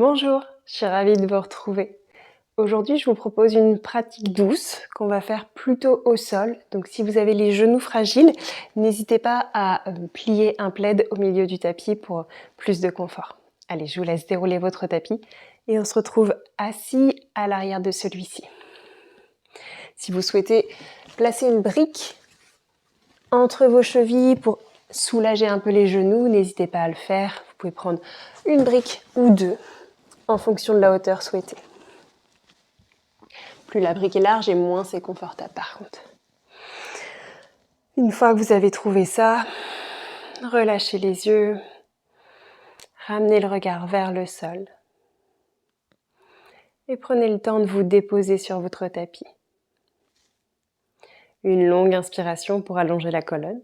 Bonjour, je suis ravie de vous retrouver. Aujourd'hui, je vous propose une pratique douce qu'on va faire plutôt au sol. Donc si vous avez les genoux fragiles, n'hésitez pas à plier un plaid au milieu du tapis pour plus de confort. Allez, je vous laisse dérouler votre tapis et on se retrouve assis à l'arrière de celui-ci. Si vous souhaitez placer une brique entre vos chevilles pour soulager un peu les genoux, n'hésitez pas à le faire. Vous pouvez prendre une brique ou deux en fonction de la hauteur souhaitée. Plus la brique est large et moins c'est confortable par contre. Une fois que vous avez trouvé ça, relâchez les yeux, ramenez le regard vers le sol et prenez le temps de vous déposer sur votre tapis. Une longue inspiration pour allonger la colonne.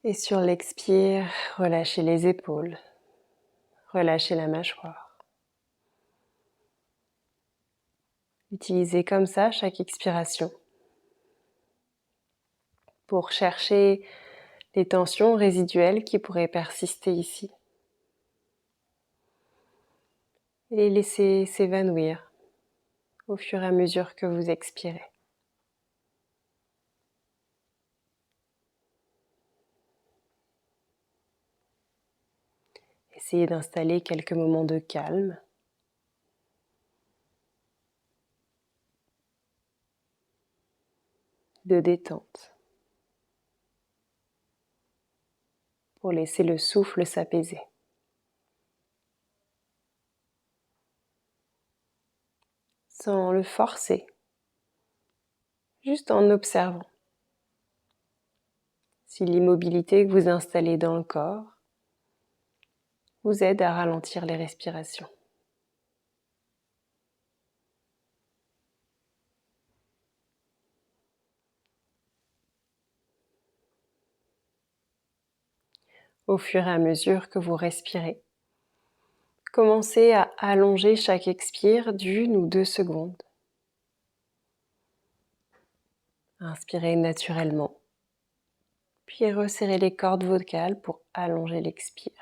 Et sur l'expire, relâchez les épaules, relâchez la mâchoire. Utilisez comme ça chaque expiration pour chercher les tensions résiduelles qui pourraient persister ici. Et les laisser s'évanouir au fur et à mesure que vous expirez. Essayez d'installer quelques moments de calme. De détente. Pour laisser le souffle s'apaiser. Sans le forcer. Juste en observant. Si l'immobilité que vous installez dans le corps vous aide à ralentir les respirations. Au fur et à mesure que vous respirez, commencez à allonger chaque expire d'1 ou 2 secondes. Inspirez naturellement, puis resserrez les cordes vocales pour allonger l'expire.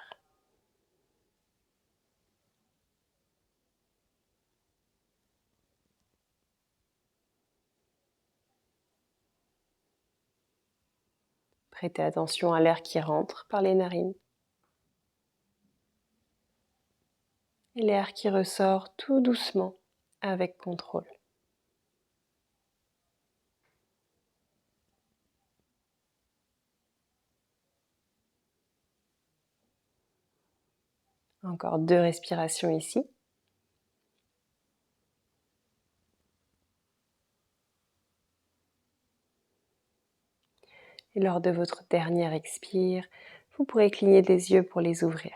Prêtez attention à l'air qui rentre par les narines et l'air qui ressort tout doucement avec contrôle. Encore 2 respirations ici. Et lors de votre dernière expire, vous pourrez cligner des yeux pour les ouvrir.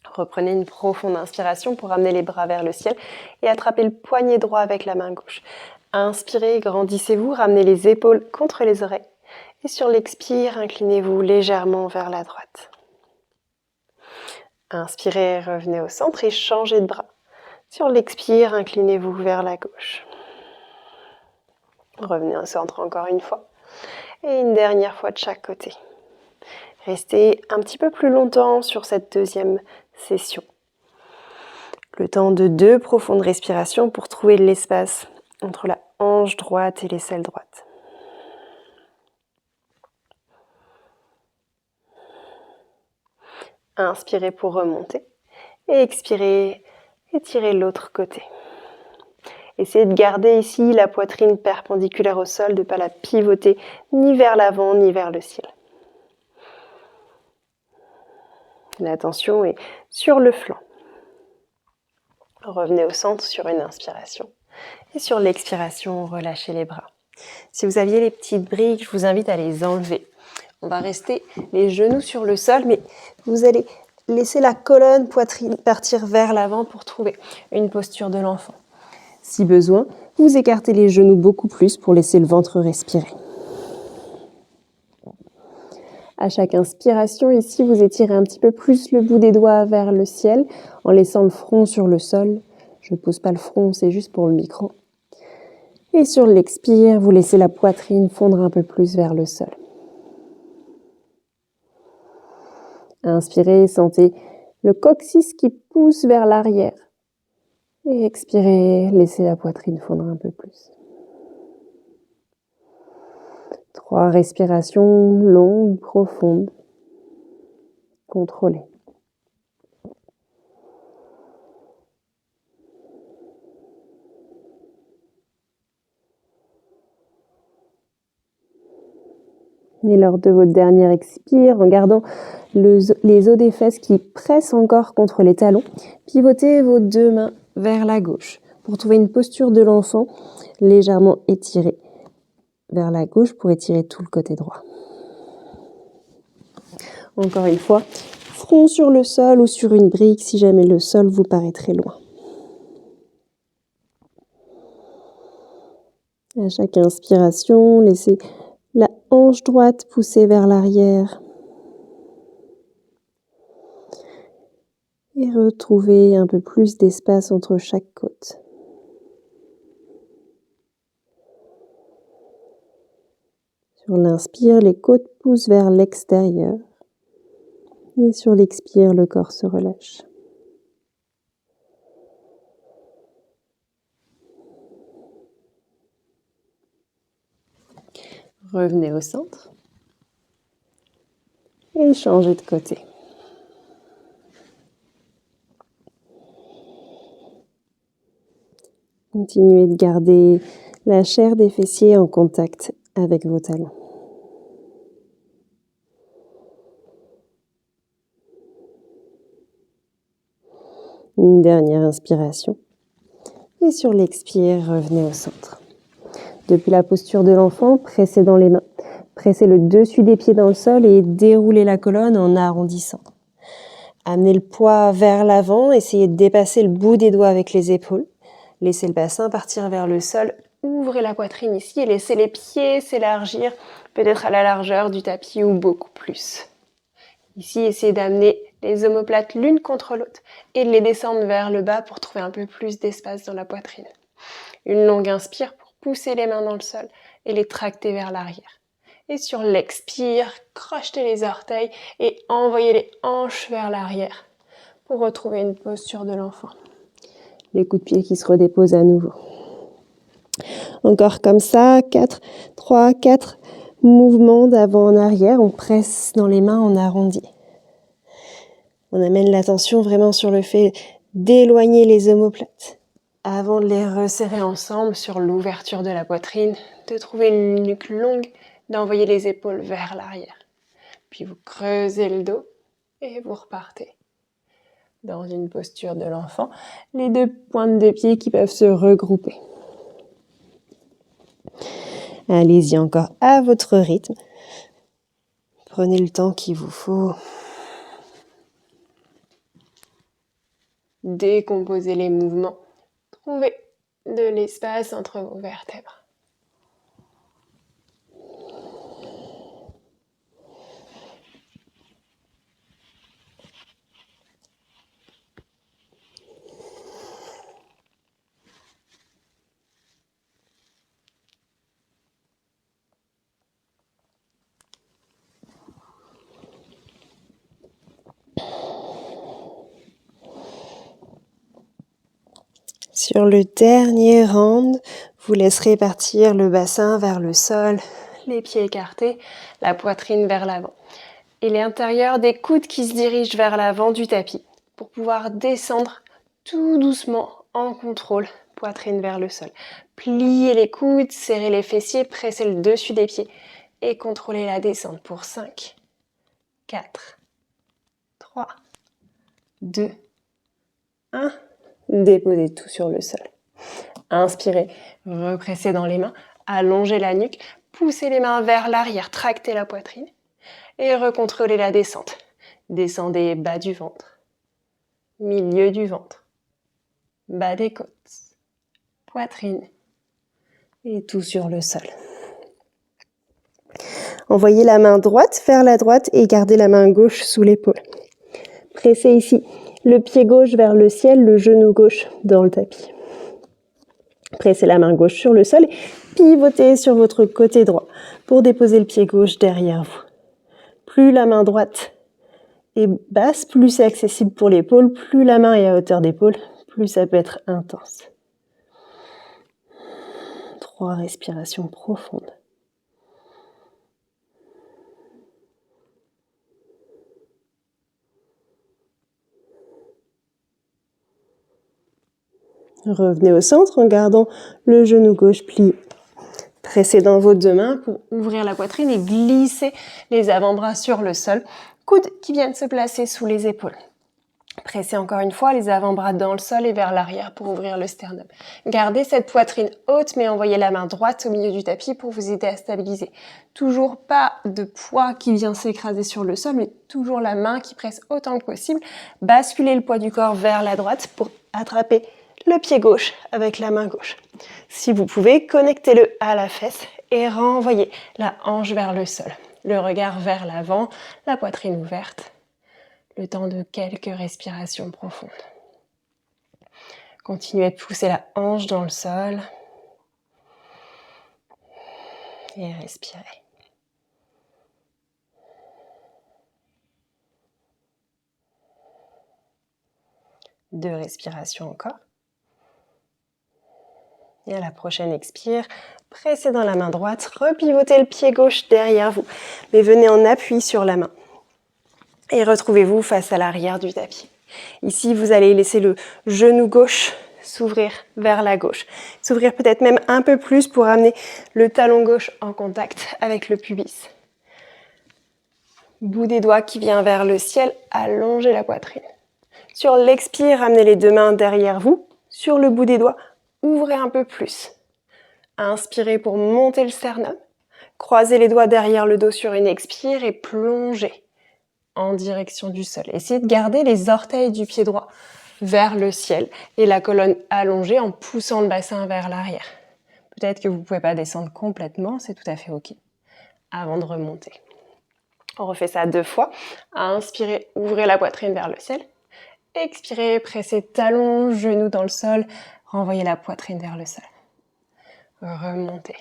Reprenez une profonde inspiration pour amener les bras vers le ciel et attrapez le poignet droit avec la main gauche. Inspirez, grandissez-vous, ramenez les épaules contre les oreilles. Et sur l'expire, inclinez-vous légèrement vers la droite. Inspirez, revenez au centre et changez de bras. Sur l'expire, inclinez-vous vers la gauche. Revenez au centre encore une fois. Et une dernière fois de chaque côté. Restez un petit peu plus longtemps sur cette deuxième session. Le temps de 2 profondes respirations pour trouver de l'espace entre la hanche droite et l'aisselle droite. Inspirez pour remonter et expirez, étirez l'autre côté. Essayez de garder ici la poitrine perpendiculaire au sol, de ne pas la pivoter ni vers l'avant ni vers le ciel. L'attention est sur le flanc. Revenez au centre sur une inspiration. Et sur l'expiration, relâchez les bras. Si vous aviez les petites briques, je vous invite à les enlever. On va rester les genoux sur le sol, mais vous allez laisser la colonne, poitrine partir vers l'avant pour trouver une posture de l'enfant. Si besoin, vous écartez les genoux beaucoup plus pour laisser le ventre respirer. À chaque inspiration, ici, vous étirez un petit peu plus le bout des doigts vers le ciel en laissant le front sur le sol. Je ne pose pas le front, c'est juste pour le micro. Et sur l'expire, vous laissez la poitrine fondre un peu plus vers le sol. Inspirez, sentez Le coccyx qui pousse vers l'arrière. Et expirez, laissez la poitrine fondre un peu plus. 3 respirations longues, profondes, contrôlées. Et lors de votre dernière expire, en gardant les os des fesses qui pressent encore contre les talons, pivotez vos 2 mains vers la gauche pour trouver une posture de l'enfant légèrement étirée vers la gauche pour étirer tout le côté droit. Encore une fois, front sur le sol ou sur une brique si jamais le sol vous paraît très loin. À chaque inspiration, laissez la hanche droite pousser vers l'arrière. Et retrouvez un peu plus d'espace entre chaque côte. Sur l'inspire, les côtes poussent vers l'extérieur. Et sur l'expire, le corps se relâche. Revenez au centre. Et changez de côté. Continuez de garder la chair des fessiers en contact avec vos talons. Une dernière inspiration. Et sur l'expire, revenez au centre. Depuis la posture de l'enfant, pressez dans les mains. Pressez le dessus des pieds dans le sol et déroulez la colonne en arrondissant. Amenez le poids vers l'avant, essayez de dépasser le bout des doigts avec les épaules. Laissez le bassin partir vers le sol. Ouvrez la poitrine ici et laissez les pieds s'élargir, peut-être à la largeur du tapis ou beaucoup plus. Ici, essayez d'amener les omoplates l'une contre l'autre et de les descendre vers le bas pour trouver un peu plus d'espace dans la poitrine. Une longue inspire pour pousser les mains dans le sol et les tracter vers l'arrière. Et sur l'expire, crochetez les orteils et envoyez les hanches vers l'arrière pour retrouver une posture de l'enfant. Les coups de pied qui se redéposent à nouveau. Encore comme ça, 4 mouvements d'avant en arrière. On presse dans les mains en arrondi. On amène l'attention vraiment sur le fait d'éloigner les omoplates avant de les resserrer ensemble sur l'ouverture de la poitrine, de trouver une nuque longue, d'envoyer les épaules vers l'arrière. Puis vous creusez le dos et vous repartez dans une posture de l'enfant, les 2 pointes de pied qui peuvent se regrouper. Allez-y encore à votre rythme. Prenez le temps qu'il vous faut. Décomposez les mouvements. Trouvez de l'espace entre vos vertèbres. Sur le dernier round, vous laisserez partir le bassin vers le sol, les pieds écartés, la poitrine vers l'avant. Et l'intérieur des coudes qui se dirigent vers l'avant du tapis pour pouvoir descendre tout doucement en contrôle, poitrine vers le sol. Pliez les coudes, serrez les fessiers, pressez le dessus des pieds et contrôlez la descente pour 5, 4, 3, 2, 1. Déposez tout sur le sol. Inspirez, repressez dans les mains, allongez la nuque, poussez les mains vers l'arrière, tractez la poitrine et recontrôlez la descente. Descendez bas du ventre, milieu du ventre, bas des côtes, poitrine et tout sur le sol. Envoyez la main droite vers la droite et gardez la main gauche sous l'épaule. Pressez ici le pied gauche vers le ciel, le genou gauche dans le tapis. Pressez la main gauche sur le sol et pivotez sur votre côté droit pour déposer le pied gauche derrière vous. Plus la main droite et basse, plus c'est accessible pour l'épaule, plus la main est à hauteur d'épaule, plus ça peut être intense. 3 respirations profondes. Revenez au centre en gardant le genou gauche plié. Pressez dans vos deux mains pour ouvrir la poitrine et glisser les avant-bras sur le sol. Coudes qui viennent se placer sous les épaules. Pressez encore une fois les avant-bras dans le sol et vers l'arrière pour ouvrir le sternum. Gardez cette poitrine haute mais envoyez la main droite au milieu du tapis pour vous aider à stabiliser. Toujours pas de poids qui vient s'écraser sur le sol, mais toujours la main qui presse autant que possible. Basculez le poids du corps vers la droite pour attraper le pied gauche avec la main gauche. Si vous pouvez, connectez-le à la fesse et renvoyez la hanche vers le sol. Le regard vers l'avant, la poitrine ouverte. Le temps de quelques respirations profondes. Continuez de pousser la hanche dans le sol. Et respirez. Deux respirations encore. Et à la prochaine expire, pressez dans la main droite, repivotez le pied gauche derrière vous, mais venez en appui sur la main. Et retrouvez-vous face à l'arrière du tapis. Ici, vous allez laisser le genou gauche s'ouvrir vers la gauche. S'ouvrir peut-être même un peu plus pour amener le talon gauche en contact avec le pubis. Bout des doigts qui vient vers le ciel, allongez la poitrine. Sur l'expire, ramenez les deux mains derrière vous. Sur le bout des doigts, ouvrez un peu plus. Inspirez pour monter le sternum. Croisez les doigts derrière le dos sur une expire et plongez en direction du sol. Essayez de garder les orteils du pied droit vers le ciel et la colonne allongée en poussant le bassin vers l'arrière. Peut-être que vous ne pouvez pas descendre complètement, c'est tout à fait ok, avant de remonter. On refait ça 2 fois. Inspirez, ouvrez la poitrine vers le ciel. Expirez, pressez talons, genoux dans le sol, renvoyez la poitrine vers le sol. Remontez.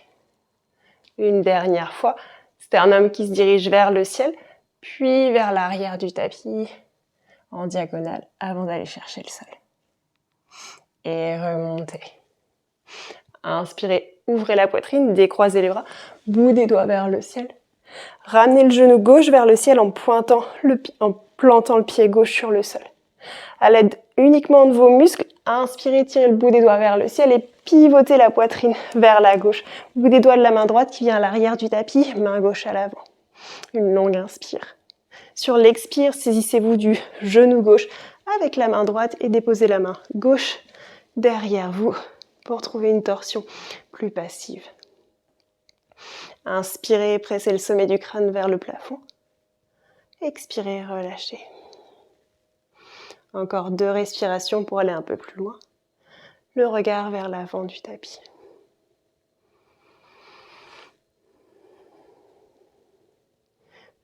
Une dernière fois, sternum qui se dirige vers le ciel, puis vers l'arrière du tapis, en diagonale, avant d'aller chercher le sol. Et remontez. Inspirez, ouvrez la poitrine, décroisez les bras, bout des doigts vers le ciel. Ramenez le genou gauche vers le ciel en plantant le pied gauche sur le sol. À l'aide uniquement de vos muscles, inspirez, tirez le bout des doigts vers le ciel et pivotez la poitrine vers la gauche. Bout des doigts de la main droite qui vient à l'arrière du tapis, main gauche à l'avant. Une longue inspire. Sur l'expire, saisissez-vous du genou gauche avec la main droite et déposez la main gauche derrière vous pour trouver une torsion plus passive. Inspirez, pressez le sommet du crâne vers le plafond. Expirez, relâchez. Encore 2 respirations pour aller un peu plus loin. Le regard vers l'avant du tapis.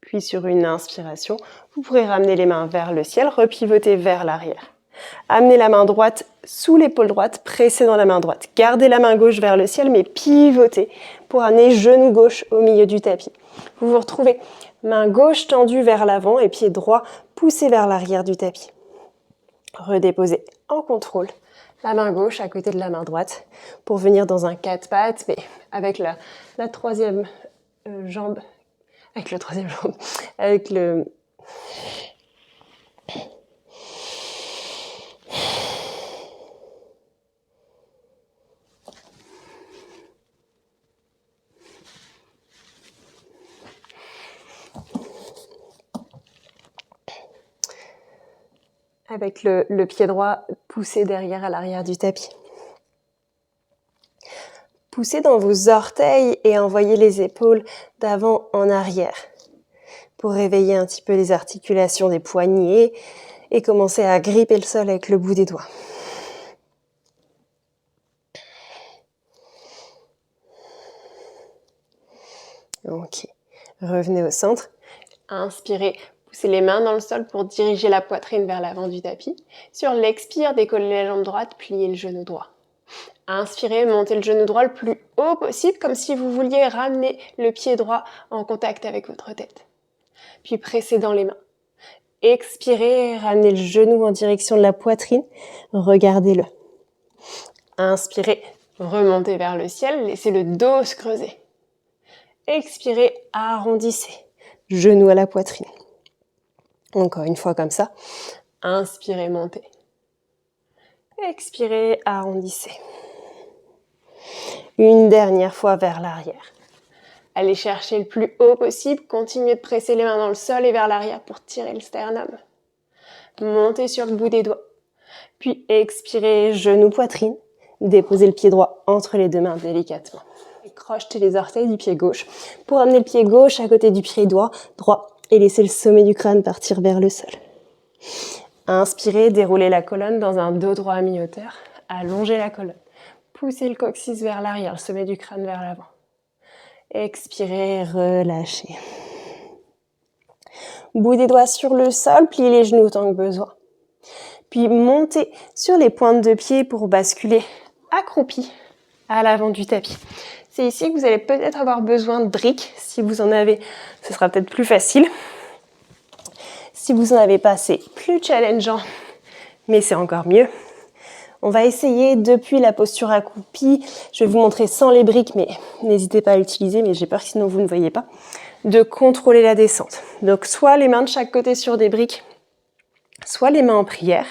Puis sur une inspiration, vous pourrez ramener les mains vers le ciel, repivoter vers l'arrière. Amenez la main droite sous l'épaule droite, pressez dans la main droite. Gardez la main gauche vers le ciel, mais pivotez pour amener genou gauche au milieu du tapis. Vous vous retrouvez main gauche tendue vers l'avant et pied droit poussé vers l'arrière du tapis. Redéposez en contrôle la main gauche à côté de la main droite pour venir dans un 4 pattes, mais avec la troisième jambe, avec le... avec le pied droit poussé derrière à l'arrière du tapis. Poussez dans vos orteils et envoyez les épaules d'avant en arrière pour réveiller un petit peu les articulations des poignets et commencer à gripper le sol avec le bout des doigts. Ok, revenez au centre. Inspirez, poussez les mains dans le sol pour diriger la poitrine vers l'avant du tapis. Sur l'expire, décollez la jambe droite, pliez le genou droit. Inspirez, montez le genou droit le plus haut possible, comme si vous vouliez ramener le pied droit en contact avec votre tête. Puis pressez dans les mains. Expirez, ramenez le genou en direction de la poitrine, regardez-le. Inspirez, remontez vers le ciel, laissez le dos se creuser. Expirez, arrondissez, genou à la poitrine. Encore une fois comme ça. Inspirez, montez. Expirez, arrondissez. Une dernière fois vers l'arrière. Allez chercher le plus haut possible. Continuez de presser les mains dans le sol et vers l'arrière pour tirer le sternum. Montez sur le bout des doigts. Puis expirez, genou, poitrine. Déposez le pied droit entre les deux mains délicatement. Et crochetez les orteils du pied gauche pour amener le pied gauche à côté du pied droit et laisser le sommet du crâne partir vers le sol. Inspirez, déroulez la colonne dans un dos droit à mi-hauteur. Allongez la colonne. Poussez le coccyx vers l'arrière, le sommet du crâne vers l'avant. Expirez, relâchez. Bout des doigts sur le sol, pliez les genoux autant que besoin. Puis montez sur les pointes de pied pour basculer accroupi à l'avant du tapis. C'est ici que vous allez peut-être avoir besoin de briques. Si vous en avez, ce sera peut-être plus facile. Si vous n'en avez pas, c'est plus challengeant, mais c'est encore mieux. On va essayer depuis la posture accroupie. Je vais vous montrer sans les briques, mais n'hésitez pas à l'utiliser, mais j'ai peur que sinon vous ne voyez pas, de contrôler la descente. Donc soit les mains de chaque côté sur des briques, soit les mains en prière.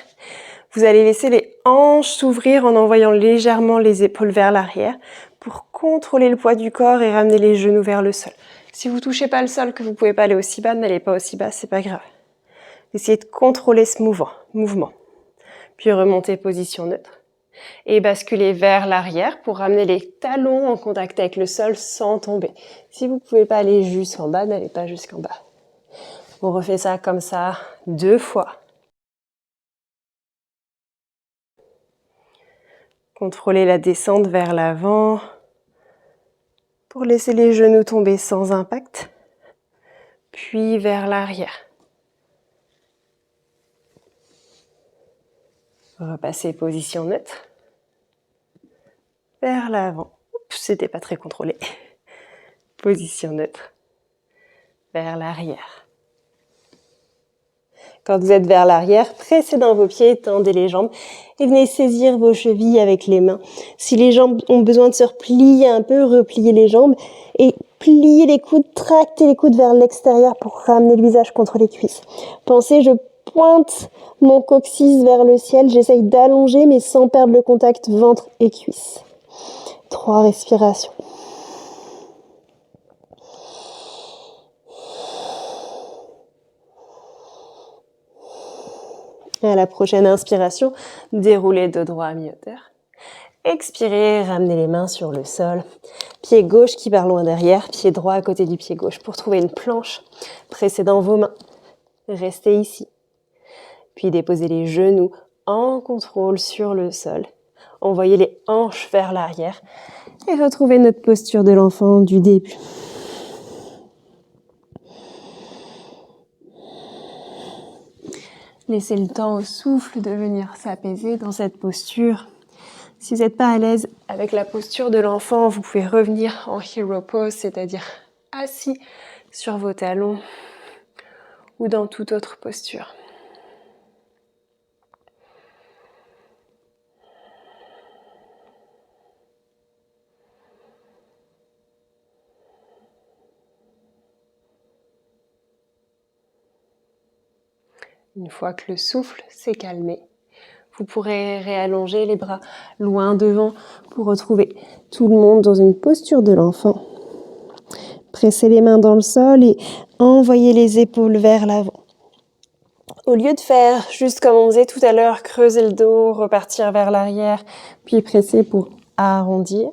Vous allez laisser les hanches s'ouvrir en envoyant légèrement les épaules vers l'arrière pour contrôler le poids du corps et ramener les genoux vers le sol. Si vous ne touchez pas le sol, que vous ne pouvez pas aller aussi bas, n'allez pas aussi bas, c'est pas grave. Essayez de contrôler ce mouvement. Puis remontez position neutre. Et basculez vers l'arrière pour ramener les talons en contact avec le sol sans tomber. Si vous ne pouvez pas aller jusqu'en bas, n'allez pas jusqu'en bas. On refait ça comme ça 2 fois. Contrôlez la descente vers l'avant pour laisser les genoux tomber sans impact. Puis vers l'arrière. Repassez position neutre. Vers l'avant. Oups, c'était pas très contrôlé. Position neutre. Vers l'arrière. Quand vous êtes vers l'arrière, pressez dans vos pieds, tendez les jambes et venez saisir vos chevilles avec les mains. Si les jambes ont besoin de se replier un peu, repliez les jambes et pliez les coudes, tractez les coudes vers l'extérieur pour ramener le visage contre les cuisses. Pensez, je pointe mon coccyx vers le ciel, j'essaye d'allonger mais sans perdre le contact ventre et cuisses. 3 respirations. Et à la prochaine inspiration, déroulez dos droit à mi-hauteur. Expirez, ramenez les mains sur le sol. Pied gauche qui part loin derrière, pied droit à côté du pied gauche pour trouver une planche. Pressez dans vos mains. Restez ici. Puis déposez les genoux en contrôle sur le sol. Envoyez les hanches vers l'arrière et retrouvez notre posture de l'enfant du début. Laissez le temps au souffle de venir s'apaiser dans cette posture. Si vous n'êtes pas à l'aise avec la posture de l'enfant, vous pouvez revenir en hero pose, c'est-à-dire assis sur vos talons ou dans toute autre posture. Une fois que le souffle s'est calmé, vous pourrez réallonger les bras loin devant pour retrouver tout le monde dans une posture de l'enfant. Pressez les mains dans le sol et envoyez les épaules vers l'avant. Au lieu de faire juste comme on faisait tout à l'heure, creuser le dos, repartir vers l'arrière, puis presser pour arrondir,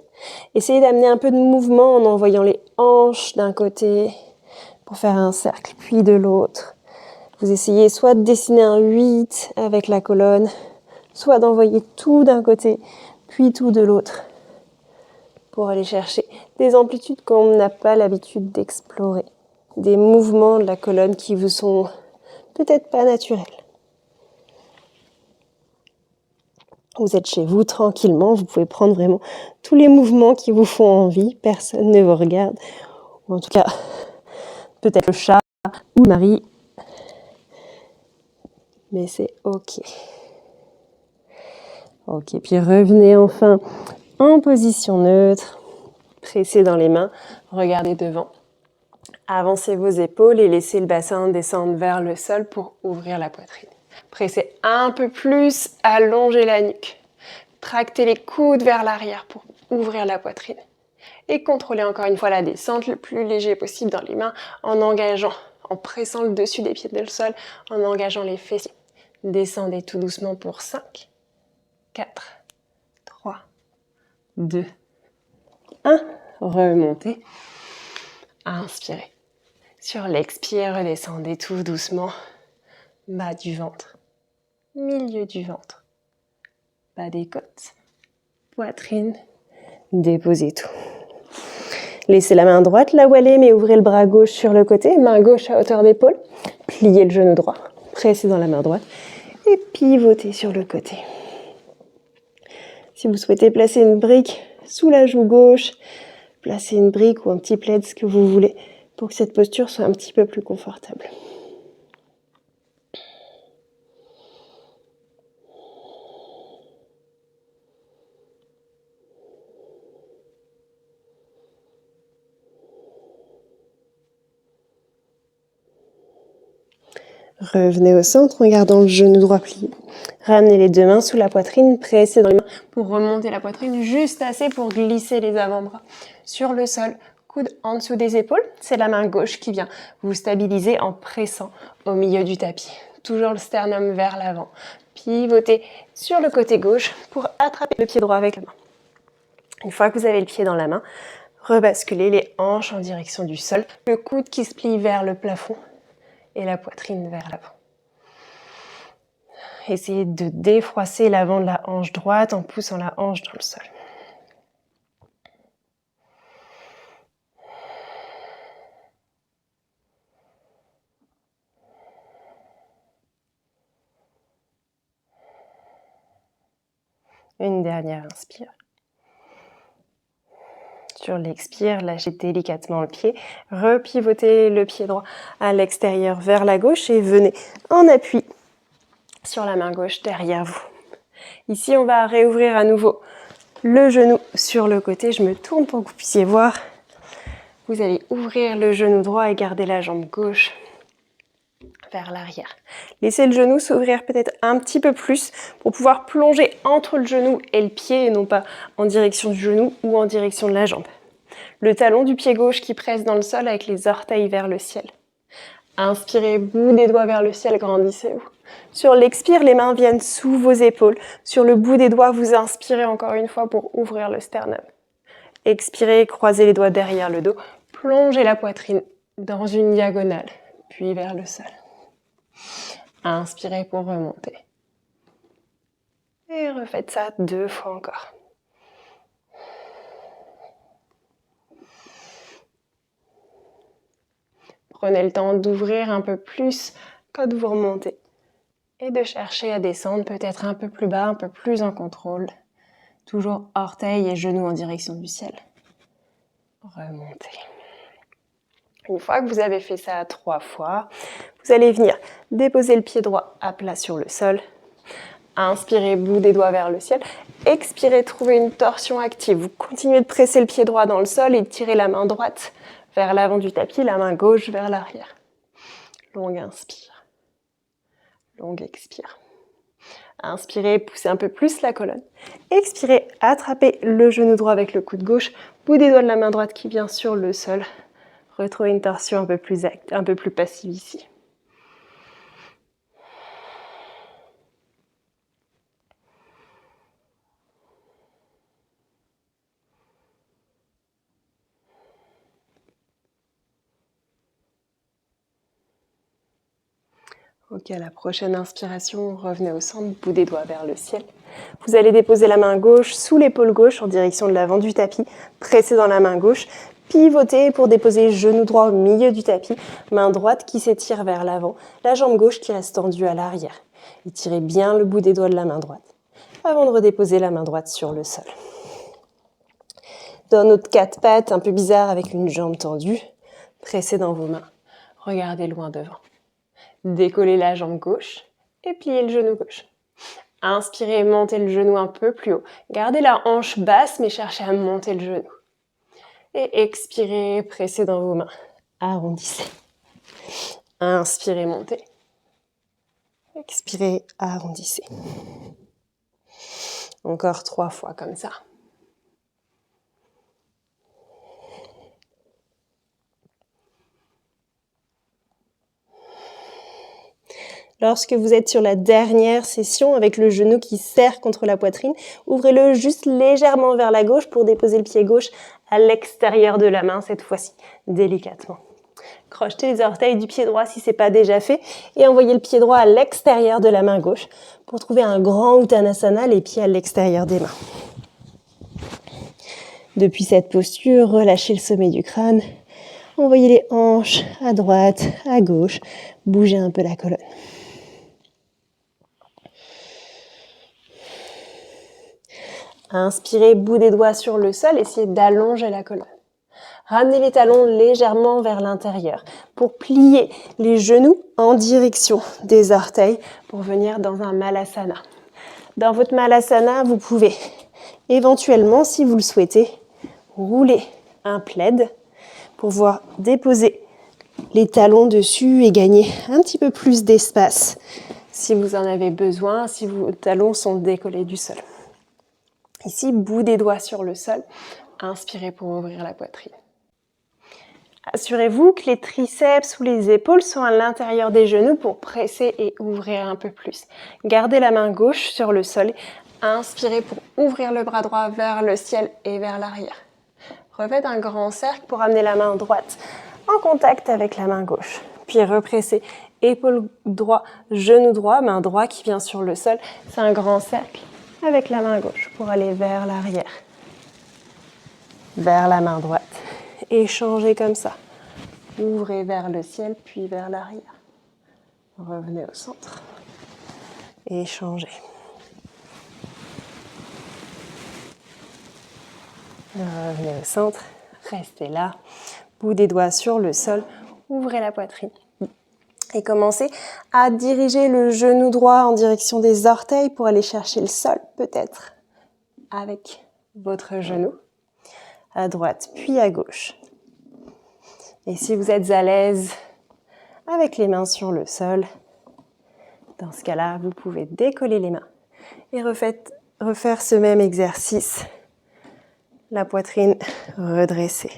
essayez d'amener un peu de mouvement en envoyant les hanches d'un côté pour faire un cercle, puis de l'autre. Vous essayez soit de dessiner un 8 avec la colonne, soit d'envoyer tout d'un côté, puis tout de l'autre, pour aller chercher des amplitudes qu'on n'a pas l'habitude d'explorer, des mouvements de la colonne qui vous sont peut-être pas naturels. Vous êtes chez vous tranquillement, vous pouvez prendre vraiment tous les mouvements qui vous font envie, personne ne vous regarde, ou en tout cas, peut-être le chat ou le mari. mais c'est ok. Ok, puis revenez enfin en position neutre, pressez dans les mains, regardez devant. Avancez vos épaules et laissez le bassin descendre vers le sol pour ouvrir la poitrine. Pressez un peu plus, allongez la nuque. Tractez les coudes vers l'arrière pour ouvrir la poitrine. Et contrôlez encore une fois la descente le plus léger possible dans les mains en engageant, en pressant le dessus des pieds dans le sol, en engageant les fessiers. Descendez tout doucement pour 5, 4, 3, 2, 1. Remontez. Inspirez. Sur l'expire, redescendez tout doucement. Bas du ventre, milieu du ventre, bas des côtes, poitrine. Déposez tout. Laissez la main droite là où elle est, mais ouvrez le bras gauche sur le côté, main gauche à hauteur d'épaule. Pliez le genou droit, pressez dans la main droite et pivotez sur le côté. Si vous souhaitez placer une brique sous la joue gauche, placez une brique ou un petit plaid, ce que vous voulez, pour que cette posture soit un petit peu plus confortable. Revenez au centre en gardant le genou droit plié. Ramenez les deux mains sous la poitrine, pressez dans les mains pour remonter la poitrine juste assez pour glisser les avant-bras sur le sol. Coude en dessous des épaules, c'est la main gauche qui vient vous stabiliser en pressant au milieu du tapis. Toujours le sternum vers l'avant. Pivotez sur le côté gauche pour attraper le pied droit avec la main. Une fois que vous avez le pied dans la main, rebasculez les hanches en direction du sol, le coude qui se plie vers le plafond et la poitrine vers l'avant. Essayez de défroisser l'avant de la hanche droite en poussant la hanche dans le sol. Une dernière inspire. Sur l'expire, lâchez délicatement le pied. Repivotez le pied droit à l'extérieur vers la gauche et venez en appui sur la main gauche derrière vous. Ici, on va réouvrir à nouveau le genou sur le côté. Je me tourne pour que vous puissiez voir. Vous allez ouvrir le genou droit et garder la jambe gauche vers l'arrière. Laissez le genou s'ouvrir peut-être un petit peu plus pour pouvoir plonger entre le genou et le pied et non pas en direction du genou ou en direction de la jambe. Le talon du pied gauche qui presse dans le sol avec les orteils vers le ciel. Inspirez, bout des doigts vers le ciel, grandissez-vous. Sur l'expire, les mains viennent sous vos épaules. Sur le bout des doigts, vous inspirez encore une fois pour ouvrir le sternum. Expirez, croisez les doigts derrière le dos. Plongez la poitrine dans une diagonale, puis vers le sol. Inspirez pour remonter. Et refaites ça 2 fois encore. Prenez le temps d'ouvrir un peu plus quand vous remontez et de chercher à descendre peut-être un peu plus bas, un peu plus en contrôle. Toujours orteils et genoux en direction du ciel. Remontez. Une fois que vous avez fait ça 3 fois, vous allez venir déposer le pied droit à plat sur le sol. Inspirez, bout des doigts vers le ciel. Expirez, trouvez une torsion active. Vous continuez de presser le pied droit dans le sol et de tirer la main droite vers l'avant du tapis, la main gauche vers l'arrière. Longue inspire. Longue expire. Inspirez, poussez un peu plus la colonne. Expirez, attrapez le genou droit avec le coude gauche, bout des doigts de la main droite qui vient sur le sol. Retrouvez une torsion un peu plus passive ici. Ok, à la prochaine inspiration, revenez au centre, bout des doigts vers le ciel. Vous allez déposer la main gauche sous l'épaule gauche en direction de l'avant du tapis, pressez dans la main gauche, pivotez pour déposer genou droit au milieu du tapis, main droite qui s'étire vers l'avant, la jambe gauche qui reste tendue à l'arrière. Étirez bien le bout des doigts de la main droite avant de redéposer la main droite sur le sol. Dans notre 4 pattes, un peu bizarre avec une jambe tendue, pressez dans vos mains, regardez loin devant. Décollez la jambe gauche, et pliez le genou gauche. Inspirez, montez le genou un peu plus haut. Gardez la hanche basse, mais cherchez à monter le genou. Et expirez, pressez dans vos mains. Arrondissez. Inspirez, montez. Expirez, arrondissez. Encore 3 fois comme ça. Lorsque vous êtes sur la dernière session avec le genou qui serre contre la poitrine, ouvrez-le juste légèrement vers la gauche pour déposer le pied gauche à l'extérieur de la main cette fois-ci, délicatement. Crochetez les orteils du pied droit si ce n'est pas déjà fait et envoyez le pied droit à l'extérieur de la main gauche pour trouver un grand Uttanasana, les pieds à l'extérieur des mains. Depuis cette posture, relâchez le sommet du crâne, envoyez les hanches à droite, à gauche, bougez un peu la colonne. Inspirez, bout des doigts sur le sol, essayez d'allonger la colonne. Ramenez les talons légèrement vers l'intérieur pour plier les genoux en direction des orteils pour venir dans un Malasana. Dans votre Malasana, vous pouvez éventuellement, si vous le souhaitez, rouler un plaid pour pouvoir déposer les talons dessus et gagner un petit peu plus d'espace si vous en avez besoin, si vos talons sont décollés du sol. Ici, bout des doigts sur le sol, inspirez pour ouvrir la poitrine. Assurez-vous que les triceps ou les épaules sont à l'intérieur des genoux pour presser et ouvrir un peu plus. Gardez la main gauche sur le sol, inspirez pour ouvrir le bras droit vers le ciel et vers l'arrière. Refaites un grand cercle pour amener la main droite en contact avec la main gauche. Puis repressez, épaule droit, genou droit, main droite qui vient sur le sol. C'est un grand cercle avec la main gauche pour aller vers l'arrière. Vers la main droite. Échangez comme ça. Ouvrez vers le ciel, puis vers l'arrière. Revenez au centre. Échangez. Revenez au centre. Restez là. Bout des doigts sur le sol. Ouvrez la poitrine. Et commencez à diriger le genou droit en direction des orteils pour aller chercher le sol, peut-être, avec votre genou. À droite, puis à gauche. Et si vous êtes à l'aise avec les mains sur le sol, dans ce cas-là, vous pouvez décoller les mains et refaire ce même exercice. La poitrine redressée.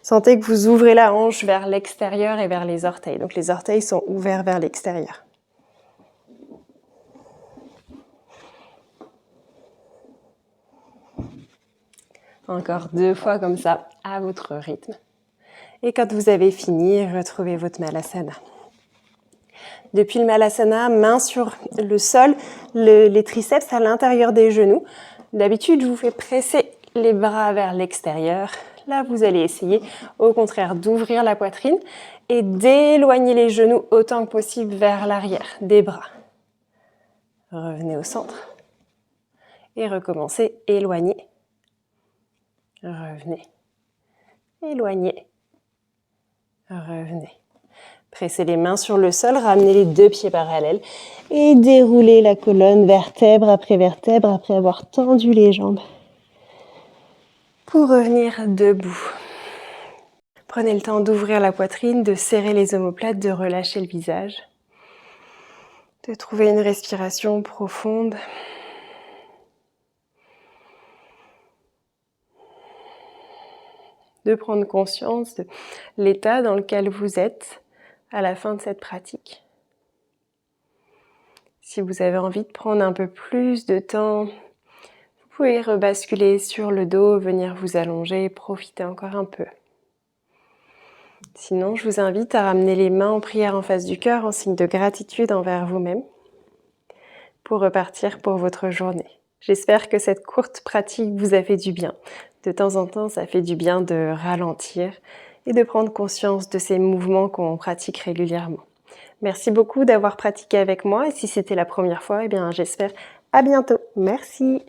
Sentez que vous ouvrez la hanche vers l'extérieur et vers les orteils. Donc les orteils sont ouverts vers l'extérieur. Encore 2 fois comme ça, à votre rythme. Et quand vous avez fini, retrouvez votre Malasana. Depuis le Malasana, main sur le sol, les triceps à l'intérieur des genoux. D'habitude, je vous fais presser les bras vers l'extérieur. Là, vous allez essayer, au contraire, d'ouvrir la poitrine et d'éloigner les genoux autant que possible vers l'arrière des bras. Revenez au centre. Et recommencez, éloignez. Revenez. Éloignez. Revenez. Pressez les mains sur le sol, ramenez les 2 pieds parallèles et déroulez la colonne vertèbre après avoir tendu les jambes. Pour revenir debout. Prenez le temps d'ouvrir la poitrine, de serrer les omoplates, de relâcher le visage. De trouver une respiration profonde. De prendre conscience de l'état dans lequel vous êtes à la fin de cette pratique. Si vous avez envie de prendre un peu plus de temps, vous pouvez rebasculer sur le dos, venir vous allonger et profiter encore un peu. Sinon, je vous invite à ramener les mains en prière en face du cœur en signe de gratitude envers vous-même pour repartir pour votre journée. J'espère que cette courte pratique vous a fait du bien. De temps en temps, ça fait du bien de ralentir et de prendre conscience de ces mouvements qu'on pratique régulièrement. Merci beaucoup d'avoir pratiqué avec moi et si c'était la première fois, eh bien j'espère à bientôt. Merci.